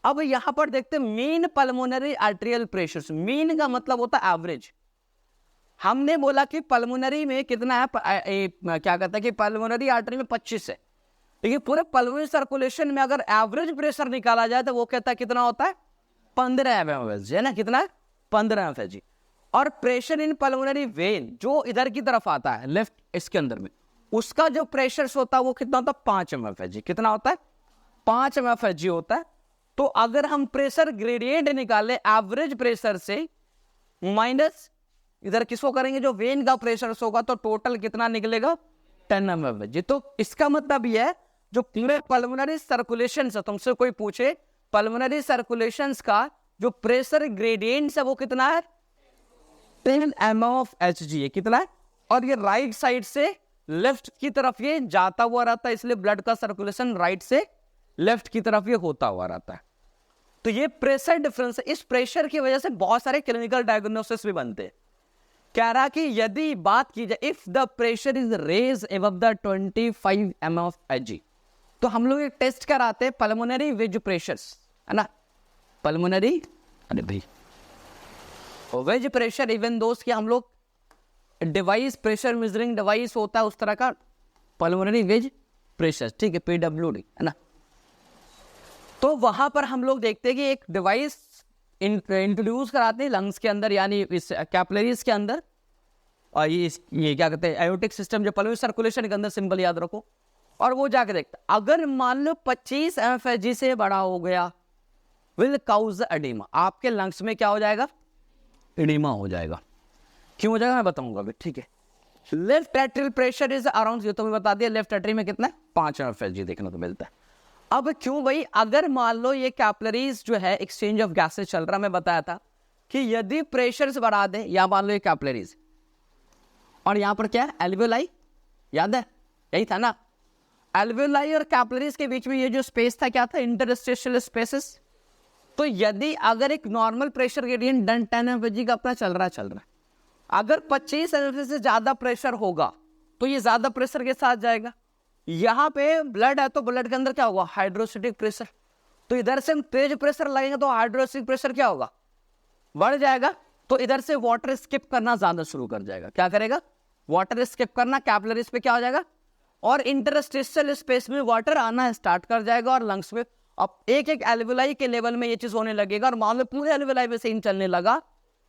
अब यहां पर देखते हैं mean pulmonary arterial pressure, mean का मतलब होता है एवरेज। हमने बोला कि पल्मोनरी में कितना है, क्या कहता है कि पल्मोनरी आर्टरी में 25 है, लेकिन पूरे पल्मोनरी सर्कुलेशन में अगर एवरेज प्रेशर निकाला जाए तो वो कहता है कितना होता है, 15 mmHg, है ना, कितना है, 15 mmHg। और प्रेशर इन पल्मोनरी वेन जो इधर की तरफ आता है लेफ्ट, इसके अंदर में, उसका जो प्रेशर होता है वो कितना होता है, 5 mmHg, कितना होता है, 5 mmHg होता है। तो अगर हम प्रेशर ग्रेडियंट निकाले एवरेज प्रेशर से माइनस इधर किसको करेंगे, जो वेन का प्रेशर होगा, तो टोटल कितना निकलेगा, 10 mmHg। तो इसका मतलब यह है जो पूरे पल्मोनरी सर्कुलेशन से, तुमसे कोई पूछे पल्मोनरी सर्कुलेशन का जो प्रेशर ग्रेडियंट है वो कितना है 10 mOf/Hg है, कितना है। और ये राइट साइड से लेफ्ट की तरफ ये जाता हुआ रहता है, इसलिए ब्लड का सर्कुलेशन राइट से लेफ्ट की तरफ ये होता हुआ रहता है। तो ये प्रेशर डिफरेंस है, इस प्रेशर की वजह से बहुत सारे क्लिनिकल डायग्नोसिस भी बनते हैं। कह रहा कि यदि बात की जाए if the pressure is raise above the 25 mOf/Hg, तो हम लोग एक टेस्ट कराते हैं पल्मोनरी वेज प्रेशर्स, है ना, पल्मोनरी, अरे भाई वेज प्रेशर, इवन दोस्त कि हम लोग डिवाइस प्रेशर मेजरिंग डिवाइस होता है उस तरह का पल्मोनरी वेज प्रेशर, ठीक है, PWD, है ना। तो वहां पर हम लोग देखते हैं कि एक डिवाइस इंट्रोड्यूस कराते हैं लंग्स के अंदर, यानी इस कैपिलरीज के अंदर, और ये क्या कहते हैं एयोटिक सिस्टम जो पल्मोनरी सर्कुलेशन के अंदर, सिंपल याद रखो। और वो जाके देखता अगर मान लो 25 mFG से बड़ा हो गया विल काउज एडिमा, आपके लंग्स में क्या हो जाएगा, एडिमा हो जाएगा। क्यों हो जाएगा मैं बताऊंगा अभी, ठीक है। Left atrial pressure is around, ये तो मैं बता दिया, लेफ्ट एट्री में कितना है 5 mFG देखने को मिलता है। अब क्यों भाई, अगर मान लो ये कैपिलरीज जो है एक्सचेंज ऑफ गैसेज चल रहा, मैं बताया था कि यदि प्रेशर से बढ़ा दे, या मान लो ये कैपिलरीज और यहां पर क्या है एल्वियोलाई, याद है यही था ना, एल्वियोलाई और कैपिलरीज के बीच में ये जो स्पेस था क्या था, इंटरस्टिशियल स्पेसेस। तो यदि अगर एक नॉर्मल प्रेशर ग्रेडियंट 10 mFG का अपना चल रहा है, अगर 25 mFG से ज्यादा प्रेशर होगा तो ये ज्यादा प्रेशर के साथ जाएगा। यहां पे ब्लड है तो ब्लड के अंदर क्या होगा, हाइड्रोस्टेटिक प्रेशर, तो इधर से हम तेज प्रेशर लगेंगे तो हाइड्रोस्टेटिक प्रेशर क्या होगा, बढ़ जाएगा। तो इधर से वाटर स्किप करना ज्यादा शुरू कर जाएगा, क्या करेगा, वाटर स्किप करना, कैपिलरीज पे क्या हो जाएगा, और इंटरस्टिशियल स्पेस में वाटर आना स्टार्ट कर जाएगा और लंग्स में। अब एक एक एल्वियोलाई के लेवल में ये चीज होने लगेगा, और मान लो पूरे एल्वियोलाई में सेम चलने लगा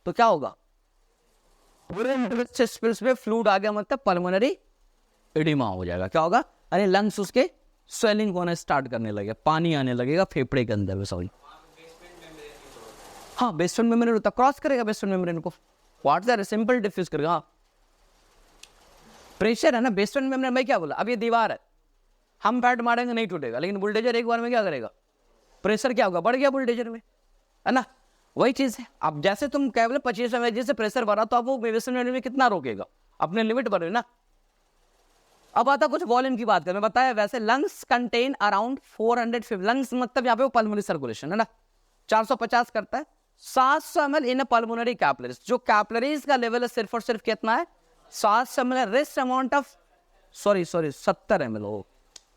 तो क्या होगा, पूरे इंटरस्टिशियल स्पेस में फ्लूइड आ गया, मतलब पल्मोनरी एडिमा हो जाएगा। क्या होगा, अरे लंग्स उसके स्वेलिंग होना स्टार्ट करने लगे, पानी आने लगेगा फेफड़े के अंदर में, सॉरी, हाँ बेसमेंट मेम्ब्रेन होता, क्रॉस करेगा बेसमेंट मेम्ब्रेन को, व्हाट्स दैट, सिंपल डिफ्यूज करेगा। हाँ प्रेशर है ना बेसमेंट मेम्ब्रेन में, क्या बोला, अब ये दीवार है, हम फैट मारेंगे नहीं टूटेगा, लेकिन बुलडोजर एक बार में क्या करेगा, प्रेशर क्या होगा, बढ़ गया बुलडोजर में, है ना। वही चीज है, अब जैसे तुम केवल 25 mFG से प्रेशर बढ़ा तो अब वो बेसमेंट मेम्ब्रेन में कितना रोकेगा, अपने लिमिट पर है ना। अब आता कुछ वॉल्यूम की बात करें, मैं बताया वैसे लंग्स कंटेन अराउंड 450, लंग्स मतलब यहाँ पे वो पल्मोनरी सर्कुलेशन है ना, 450 करता है, 700 ml इन पल्मोनरी कैपिलरीज, जो कैपिलरीज का लेवल है सिर्फ और सिर्फ कितना है 700 ml, rest amount of sorry 70 ml हो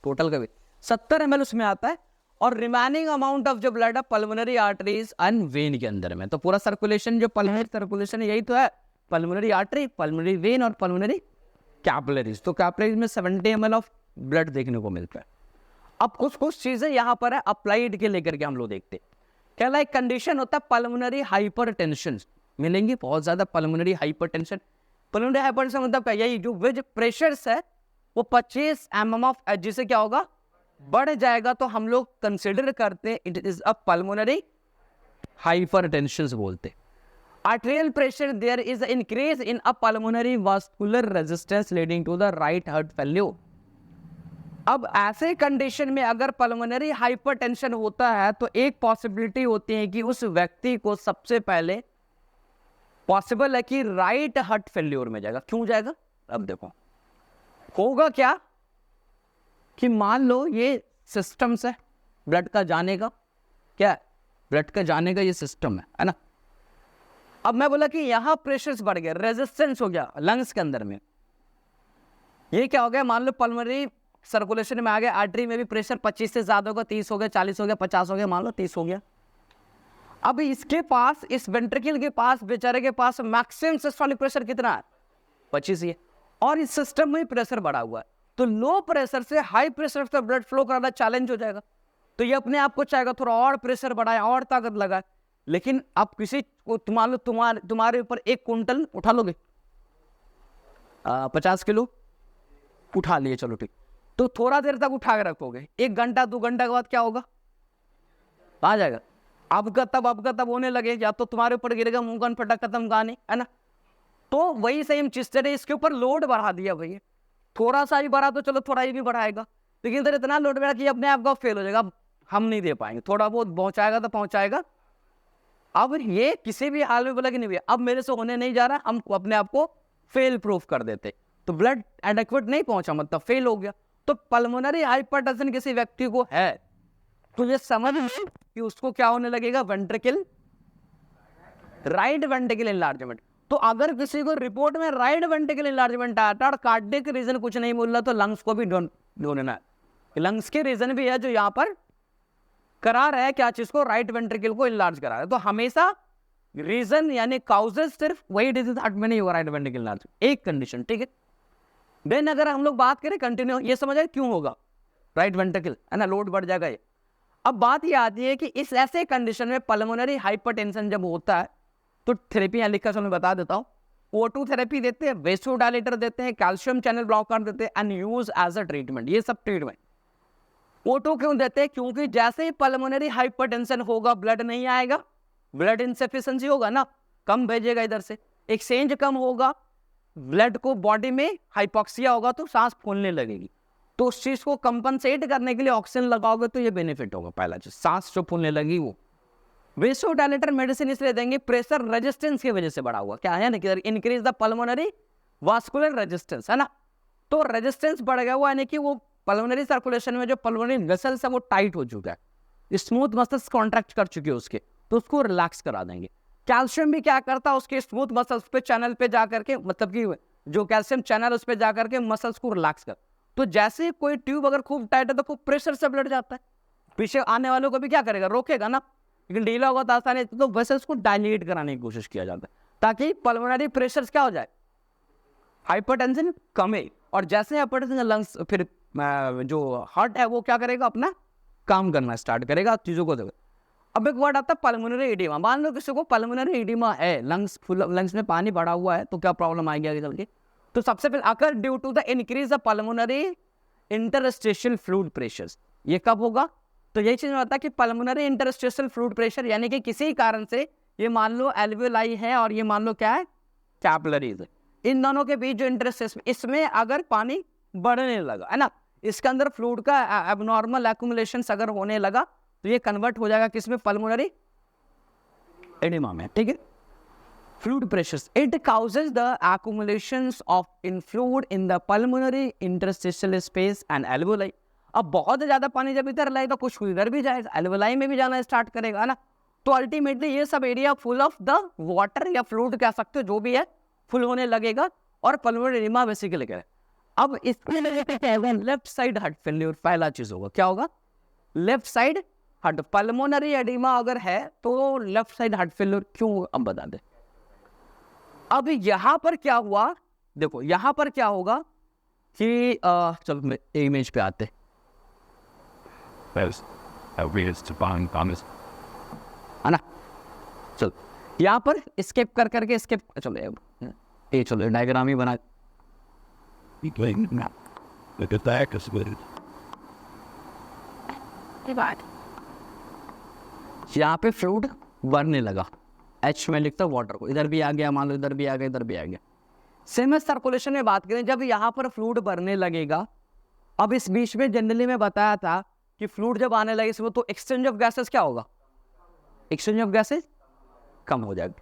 टोटल का भी 70 ml उसमें आता है, और रिमेनिंग अमाउंट ऑफ जो ब्लड है पल्मोनरी आर्टरीज एंड वेन के अंदर में। तो पूरा सर्कुलेशन जो पल्मोनरी सर्कुलेशन है यही तो है, पल्मोनरी आर्टरी, पल्मोनरी वेन और पल्मोनरी कैपिलरीज। तो कैपिलरीज में 70 ml ऑफ ब्लड देखने को मिलता है। अब कुछ चीजें यहां पर है अप्लाइड के लेकर के हम लोग देखते, क्या एक कंडीशन होता है पल्मोनरी हाइपरटेंशन, मिलेंगे बहुत ज्यादा पल्मोनरी हाइपरटेंशन। पल्मोनरी हाइपरटेंशन मतलब क्या, यही जो वेज प्रेशर्स है वो 25 mmOf/Hg से क्या होगा, बढ़ जाएगा, तो हम लोग कंसिडर करते हैं it is a pulmonary hypertension बोलते। Arterial pressure, there is an increase in a pulmonary vascular resistance leading to the right heart failure. अब ऐसे कंडीशन में अगर पल्मोनरी हाइपरटेंशन होता है तो एक पॉसिबिलिटी होती है कि उस व्यक्ति को सबसे पहले पॉसिबल है कि राइट हार्ट फेल्योर में जाएगा। क्यों जाएगा, अब देखो होगा क्या कि मान लो ये सिस्टम्स है ब्लड का जाने का, क्या ब्लड का जाने का ये सिस्टम है ना। अब मैं बोला कि यहां प्रेशर्स बढ़ गया, रेजिस्टेंस हो गया लंग्स के अंदर में, ये क्या हो गया, मान लो पल्मोनरी सर्कुलेशन में आ गया, आर्टरी में भी प्रेशर 25 से ज्यादा होगा, 30 हो गया, 40 हो गया, 50 हो गया, मान लो 30 हो गया। अब इसके पास, इस वेंट्रिकल के पास, बेचारे के पास मैक्सिमम सिस्टोलिक प्रेशर कितना है 25 ही है, और इस सिस्टम में प्रेशर बढ़ा हुआ है, तो लो प्रेशर से हाई प्रेशर तक ब्लड फ्लो करना चैलेंज हो जाएगा। तो ये अपने आप को चाहेगा थोड़ा और प्रेशर बढ़ाए और ताकत लगाए, लेकिन आप किसी मान लो तुम्हारे ऊपर 1 क्विंटल उठा लोगे, 50 किलो उठा लिए, चलो ठीक, तो थोड़ा देर तक उठा के रखोगे, 1 घंटा 2 घंटा के बाद क्या होगा, आ जाएगा, अब का तब होने लगे, या तो तुम्हारे ऊपर गिरेगा, मुंह कान फटा खत्म गाने, है ना। तो वही सेम चीज है, इसके ऊपर लोड बढ़ा दिया भैया, थोड़ा सा ही बढ़ा तो चलो थोड़ा ही भी बढ़ाएगा, लेकिन इधर इतना लोड बढ़ा कि अपने आप का फेल हो जाएगा, हम नहीं दे पाएंगे, थोड़ा बहुत पहुंचाएगा तो पहुंचाएगा, अब ये किसी भी हाल में बोला कि नहीं भैया अब मेरे से होने नहीं जा रहा, हम अपने आप को फेल प्रूफ कर देते, तो ब्लड एडेक्वेट नहीं पहुंचा मतलब फेल हो गया। तो पल्मोनरी हाइपरटेंशन किसी व्यक्ति को है तो ये समझ कि उसको क्या होने लगेगा, वेंट्रिकल राइट वेंट्रिकल इनलार्जमेंट। तो अगर किसी को रिपोर्ट में राइट वेंट्रिकल इनलार्जमेंट आता है और कार्डियक रीजन कुछ नहीं बोल रहा तो लंग्स को भी ढूंढना है। लंग्स के रीजन भी है जो यहाँ पर करा रहा है क्या चीज को, राइट वेंट्रिकल को इनलार्ज करा रहा है। तो हमेशा रीजन यानी काउजेस सिर्फ वही डिजीज हार्ट में नहीं होगा, राइट वेंट्रिकल इनलार्ज एक कंडीशन, ठीक है। देन अगर हम लोग बात करें कंटिन्यू, ये समझ आए क्यों होगा राइट वेंट्रिकल, है ना, लोड बढ़ जाएगा ये। अब बात ये आती है कि इस ऐसे कंडीशन में पल्मोनरी हाइपरटेंशन जब होता है तो थेरेपी यहाँ लिखा मैं बता देता हूँ। O2 थेरेपी देते हैं, वेसोडाइलेटर देते हैं, कैल्शियम चैनल ब्लॉकर देते हैं and use as a treatment, ये सब ट्रीटमेंट। O2 क्यों देते हैं, क्योंकि जैसे ही पल्मोनरी हाइपरटेंशन होगा ब्लड नहीं आएगा, ब्लड इनसफिशिएंसी होगा ना, कम भेजेगा इधर से, एक्सचेंज कम होगा, ब्लड को बॉडी में हाइपोक्सिया होगा तो सांस फूलने लगेगी। तो उस चीज को कंपनसेट करने के लिए ऑक्सीजन लगाओगे तो ये बेनिफिट होगा। पहला चीज सांस जो फूलने लगी वो। वेसोडाइलेटर मेडिसिन इसलिए देंगे प्रेशर रेजिस्टेंस की वजह से बढ़ा हुआ, क्या है ना कि increase the pulmonary vascular resistance, है ना। तो रेजिस्टेंस बढ़ गया हुआ यानी कि वो पल्मोनरी सर्कुलेशन में जो पल्मोनरी वेसल्स है वो टाइट हो चुका है, स्मूथ मसल्स कॉन्ट्रैक्ट कर चुके हैं उसके, तो उसको रिलैक्स करा देंगे। कैल्शियम भी क्या करता है, उसके स्मूथ मसल्स पे चैनल पे जा करके, मतलब कि जो कैल्शियम चैनल उस पे जा करके मसल्स को रिलैक्स कर। तो जैसे कोई ट्यूब अगर खूब टाइट है तो खूब प्रेशर से ब्लड जाता है, पीछे आने वालों को भी क्या करेगा, रोकेगा ना, लेकिन ढीला होगा तो आसानी, तो वेसल्स को डायलेट कराने की कोशिश किया जाता है ताकि पल्मोनरी प्रेशर क्या हो जाए, हाइपरटेंशन कमे। और जैसे हाइपरटेंशन लंग्स फिर जो हार्ट है वो क्या करेगा, अपना काम करना स्टार्ट करेगा चीजों को देखो। अब एक वर्ड आता है पल्मोनरी एडिमा। मान लो किसी को पल्मोनरी एडिमा है, लंग्स में पानी भरा हुआ है तो क्या प्रॉब्लम आएगी आगे चल के, तो सबसे पहले occur due to the increase the pulmonary interstitial fluid pressure. ये कब होगा, तो यही चीज में आता है कि पल्मोनरी इंटरस्टिशियल फ्लूइड प्रेशर यानी कि किसी कारण से ये मान लो एल्वियोलाई है और ये मान लो क्या है कैपिलरीज है, इन दोनों के बीच जो इंटरस्टिशियल, इसमें अगर पानी बढ़ने लगा, है ना, इसके अंदर फ्लूइड का एबनॉर्मल एक्युमुलेशन अगर होने लगा तो ये कन्वर्ट हो जाएगा किसमें, पल्मोनरी एडिमा में, ठीक है। Fluid pressures, it causes the accumulations of in fluid in the pulmonary interstitial space and alveoli। अब बहुत ज्यादा पानी जब इधर लाएगा कुछ इधर भी जाएगा, एल्वेलाई में भी जाना स्टार्ट करेगा ना, तो अल्टीमेटली ये सब area full of the water या फ्लूइड कह सकते हो जो भी है फुल होने लगेगा और पल्मोनरी एडिमा बेसिकली क्या है। अब इसमें लेफ्ट साइड हार्ट फेल्यूर पहला चीज होगा, क्या होगा, left side heart. Pulmonary oedema अगर है तो लेफ्ट साइड हार्ट फेल्यूर क्यों होगा, अब बता दे। अब यहां पर क्या हुआ, देखो यहां पर क्या होगा कि चलो इमेज पे आते, है ना, चलो यहां पर स्केप कर करके स्केप, चलो ये चलो डायग्राम ही बना, यहाँ पे फ्लूइड बढ़ने लगा, एच में लिखता वाटर को, इधर भी आ गया, मान लो इधर भी आ गया, इधर भी आ गया। सेम सर्कुलेशन में बात करें, जब यहाँ पर फ्लूइड बढ़ने लगेगा, अब इस बीच में जनरली में बताया था कि फ्लूइड जब आने लगे इसमें तो एक्सचेंज ऑफ गैसेस क्या होगा, एक्सचेंज ऑफ गैसेस कम हो जाएगा।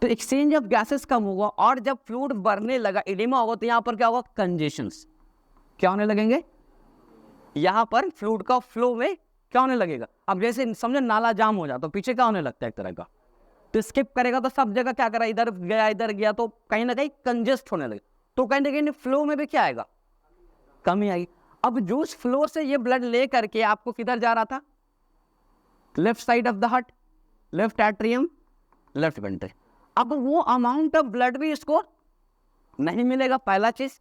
तो एक्सचेंज ऑफ गैसेस कम होगा और जब फ्लूइड बढ़ने लगा, एडिमा होगा, तो यहाँ पर क्या होगा, कंजेशंस क्या होने लगेंगे, यहाँ पर फ्लूइड का फ्लो में क्या होने लगेगा। अब जैसे समझो नाला जाम हो जाता तो पीछे क्या होने लगता है एक तरह का, तो स्किप करेगा तो सब जगह क्या करा, इधर गया तो कहीं ना कहीं कंजेस्ट होने लगे, तो कहीं ना कहीं फ्लो में भी क्या आएगा, कमी आएगी। अब जूस फ्लो से ये ब्लड ले करके आपको किधर जा रहा था, left side of the heart, left atrium, left ventricle. अब वो अमाउंट ऑफ ब्लड भी इसको नहीं मिलेगा, पहला चीज।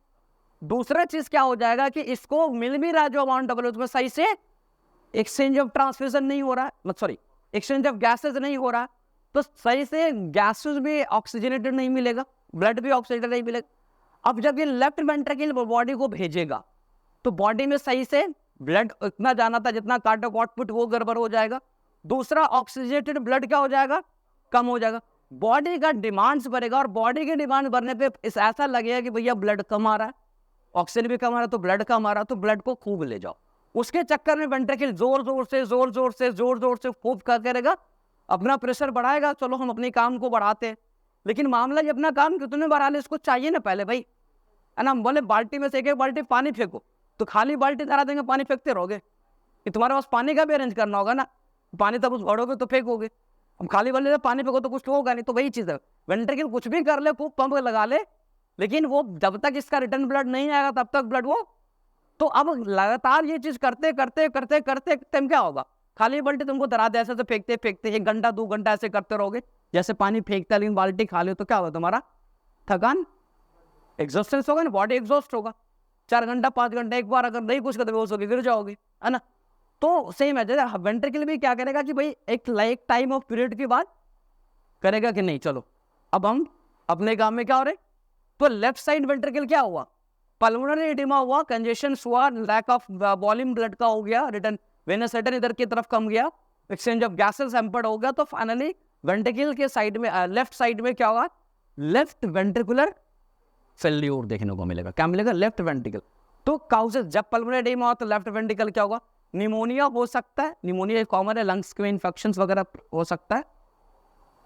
दूसरा चीज क्या हो जाएगा कि इसको मिल भी रहा जो अमाउंट ऑफ ब्लड, उसमें सही से एक्सचेंज ऑफ ट्रांसफ्यूजन नहीं हो रहा है, सॉरी एक्सचेंज ऑफ गैसेज नहीं हो रहा, तो सही से गैसेज भी ऑक्सीजनेटेड नहीं मिलेगा, ब्लड भी ऑक्सीजनेटेड नहीं मिलेगा। अब जब ये लेफ्ट वेंट्रिकल बॉडी को भेजेगा तो बॉडी में सही से ब्लड इतना जाना था जितना कार्डियक आउटपुट, वो गड़बड़ हो जाएगा। दूसरा ऑक्सीजनेटेड ब्लड क्या हो जाएगा, कम हो जाएगा, बॉडी का डिमांड्स बढ़ेगा और बॉडी की डिमांड बढ़ने पे ऐसा लगेगा कि भैया ब्लड कम आ रहा है, ऑक्सीजन भी कम आ रहा है, तो ब्लड कम आ रहा है, तो ब्लड को खूब ले जाओ। उसके चक्कर में वेंट्रिकल जोर जोर से खूब क्या करेगा, अपना प्रेशर बढ़ाएगा, चलो हम अपने काम को बढ़ाते हैं, लेकिन मामला ये अपना काम कितने बढ़ा ले इसको चाहिए ना पहले भाई, है ना। हम बोले बाल्टी में से एक बाल्टी पानी फेंको, तो खाली बाल्टी धरा देंगे, पानी फेंकते रहोगे, कि तुम्हारे पास पानी का भी अरेंज करना होगा ना, पानी तब उस भरोगे तो फेंकोगे। अब खाली बाल्टी से पानी फेंको तो कुछ तो होगा नहीं। तो वही चीज़ है, वेंट्रिकल कुछ भी कर ले, खूब पंप लगा ले, लेकिन वो जब तक इसका रिटर्न ब्लड नहीं आएगा तब तक ब्लड वो, तो अब लगातार ये चीज करते करते करते करते टाइम क्या होगा, खाली बाल्टी तुमको धरा दे ऐसे तो फेंकते फेंकते 1 घंटा 2 घंटा ऐसे करते रहोगे, जैसे पानी फेंकता है लेकिन बाल्टी खाली हो, तो क्या होगा तुम्हारा थकान, एग्जॉस्टेंस होगा ना, बॉडी एग्जॉस्ट होगा। 4 घंटा 5 घंटा एक बार अगर नहीं कुछ करते बेहोश होकर गिर जाओगे, है ना। तो सेम है, जैसे वेंट्रिकल भी क्या करेगा कि भाई एक लाइक टाइम ऑफ पीरियड के बाद करेगा कि नहीं, चलो अब हम अपने काम में क्या हो रहे। तो लेफ्ट साइड वेंट्रिकल क्या हुआ, पल्मोनरी एडिमा हुआ, कंजेशन हुआ, लैक ऑफ वॉल्यूम ब्लड का हो गया, रिटर्न वेनस रिटर्न इधर की तरफ कम गया, एक्सचेंज ऑफ गैसेस हैम्पर्ड हो गया। तो फाइनली वेंट्रिकल के साइड में लेफ्ट साइड में क्या होगा, लेफ्ट वेंट्रिकुलर फेल्यूर देखने को मिलेगा। क्या मिलेगा, लेफ्ट वेंट्रिकल। तो काउजेस, जब पल्मोनरी एडिमा हो तो लेफ्ट वेंट्रिकल क्या होगा, निमोनिया हो सकता है, निमोनिया कॉमन है, लंग्स के इन्फेक्शंस वगैरह हो सकता है।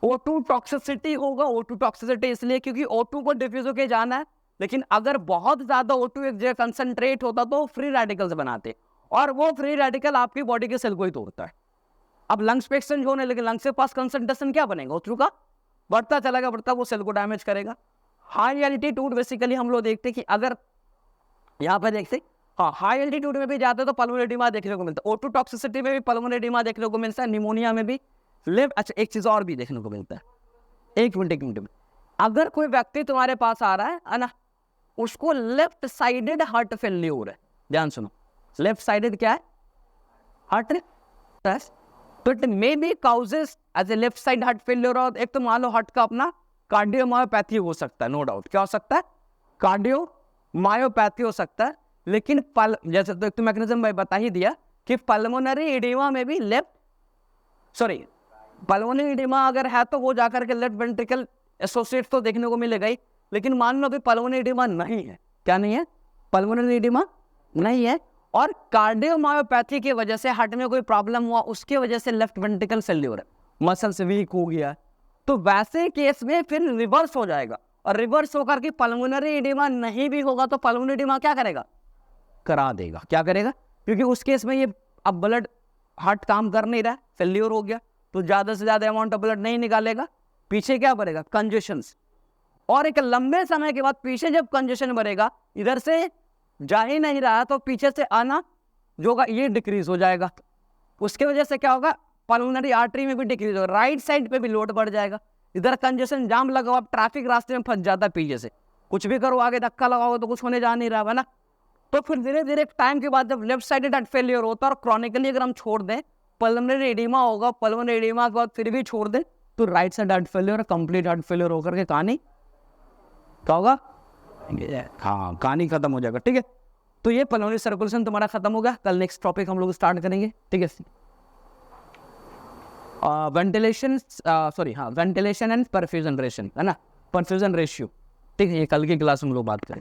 O2 टॉक्सिसिटी होगा, O2 टॉक्सिसिटी इसलिए क्योंकि O2 को डिफ्यूज होके जाना है, लेकिन अगर बहुत ज्यादा O2 एक जगह कंसंट्रेट होता तो फ्री रेडिकल्स बनाते, और वो फ्री रेडिकल आपकी बॉडी के सेल को ही तोड़ता है। अब लंग्स पे एक्सचेंज होने, लेकिन लंग्स के पास कंसंट्रेशन क्या बनेगा, O2 का बढ़ता चलेगा, बढ़ता वो सेल को डैमेज करेगा। हाई एल्टीट्यूड बेसिकली हम लोग देखते कि अगर यहाँ पर देखते, हाँ हाई एल्टीट्यूड में भी जाते हैं तो पल्मोनरी एडिमा देखने को मिलता है, O2 टॉक्सिसिटी में भी पल्मोनरी एडिमा देखने को मिलता है, निमोनिया में भी अच्छा एक चीज और भी देखने को मिलता है, एक मिनट में अगर कोई व्यक्ति तुम्हारे पास आ रहा है ना, उसको लेफ्ट साइडेड हार्ट फेल्यूर है, ध्यान सुनो, लेफ्ट साइडेड क्या है, हार्ट, तो it may be causes as a left side heart failure. और एक तो मान लो हार्ट का अपना कार्डियोमायोपैथी हो सकता है, नो डाउट, क्या हो सकता है, कार्डियोमायोपैथी हो सकता है, लेकिन जैसे तो एक तो मैकेनिज्म मैं बता ही दिया कि पल्मोनरी एडिमा में भी पल्मोनरी एडिमा अगर है तो वो जाकर के लेफ्ट वेंट्रिकल एसोसिएट तो देखने को मिलेगा ही, लेकिन मान लो कि पल्मोनरी एडिमा नहीं है, क्या नहीं है, पल्मोनरी एडिमा नहीं है, और कार्डियोमायोपैथी की वजह से हार्ट में कोई प्रॉब्लम हुआ, उसके वजह से लेफ्ट वेंट्रिकल फेल्यूर है, मसल्स वीक हो गया, तो वैसे केस में फिर रिवर्स हो जाएगा, और रिवर्स होकर के पल्मोनरी एडिमा नहीं भी होगा तो पल्मोनरी एडिमा क्या करेगा, करा देगा, क्या करेगा, क्योंकि उस केस में ये अब ब्लड हार्ट काम कर नहीं रहा, फेल्यूर हो गया, तो ज्यादा से ज्यादा अमाउंट ऑफ ब्लड नहीं निकालेगा, पीछे क्या बढ़ेगा, कंजेशंस, और एक लंबे समय के बाद पीछे जब कंजेशन बढ़ेगा, इधर से जा ही नहीं रहा तो पीछे से आना जो होगा ये डिक्रीज हो जाएगा, उसके वजह से क्या होगा, पल्मोनरी आर्टरी में भी डिक्रीज होगा, राइट साइड पे भी लोड बढ़ जाएगा, इधर कंजेशन जाम लगा हुआ, ट्रैफिक रास्ते में फंस जाता है, पीछे से कुछ भी करो, आगे धक्का लगाओगे तो कुछ होने जा नहीं रहा है ना। तो फिर धीरे धीरे टाइम के बाद जब लेफ्ट साइडेड हार्ट फेलियर होता है और क्रॉनिकली अगर हम छोड़ दें, पल्मोनरी एडिमा होगा, पल्मोनरी एडिमा के बाद फिर भी छोड़ दें तो right side heart failure, complete heart failure होकर के कहानी क्या होगा, हाँ कहानी खत्म हो जाएगा, ठीक है। तो ये पल्मोनरी सर्कुलेशन तुम्हारा खत्म हो गया, कल नेक्स्ट टॉपिक हम लोग स्टार्ट करेंगे, ठीक है। Ventilation ventilation and perfusion ration, है ना, परफ्यूजन रेशियो, ठीक है, ये कल की क्लास में हम लोग बात करें।